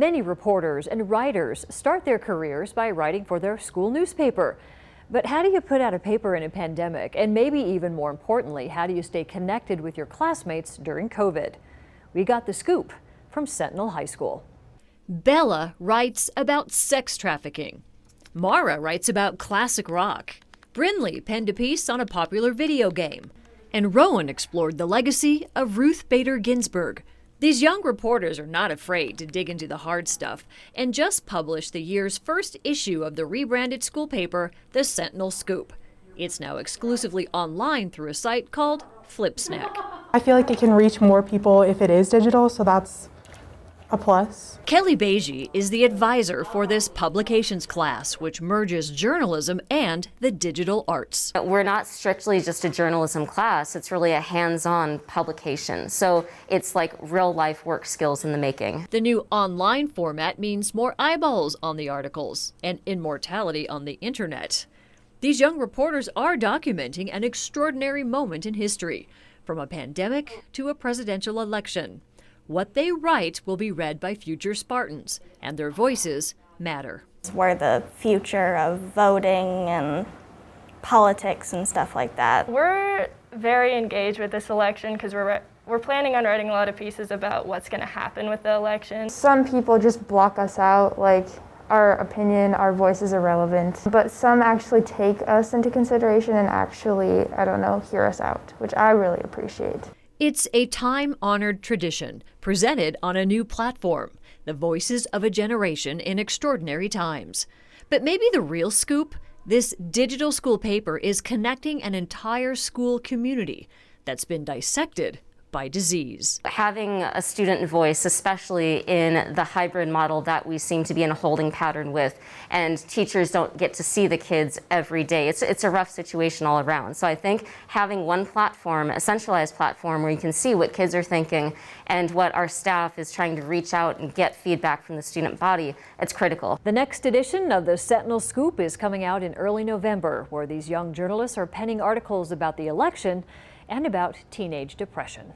Many reporters and writers start their careers by writing for their school newspaper. But how do you put out a paper in a pandemic? And maybe even more importantly, how do you stay connected with your classmates during COVID? We got the scoop from Sentinel High School. Bella writes about sex trafficking. Mara writes about classic rock. Brinley penned a piece on a popular video game. And Rowan explored the legacy of Ruth Bader Ginsburg. These young reporters are not afraid to dig into the hard stuff and just published the year's first issue of the rebranded school paper, the Sentinel Scoop. It's now exclusively online through a site called FlipSnack. I feel like it can reach more people if it is digital, so that's a plus. Kelly Beige is the advisor for this publications class, which merges journalism and the digital arts. We're not strictly just a journalism class, it's really a hands-on publication. So it's like real-life work skills in the making. The new online format means more eyeballs on the articles and immortality on the internet. These young reporters are documenting an extraordinary moment in history, from a pandemic to a presidential election. What they write will be read by future Spartans, and their voices matter. We're the future of voting and politics and stuff like that. We're very engaged with this election because we're planning on writing a lot of pieces about what's going to happen with the election. Some people just block us out, like our opinion, our voice is irrelevant. But some actually take us into consideration and actually, hear us out, which I really appreciate. It's a time-honored tradition presented on a new platform, the voices of a generation in extraordinary times. But maybe the real scoop? This digital school paper is connecting an entire school community that's been dissected by disease. Having a student voice, especially in the hybrid model that we seem to be in a holding pattern with, and teachers don't get to see the kids every day. It's a rough situation all around. So I think having one platform, a centralized platform where you can see what kids are thinking and what our staff is trying to reach out and get feedback from the student body, it's critical. The next edition of the Sentinel Scoop is coming out in early November, where these young journalists are penning articles about the election and about teenage depression.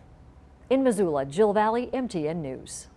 In Missoula, Jill Valley, MTN News.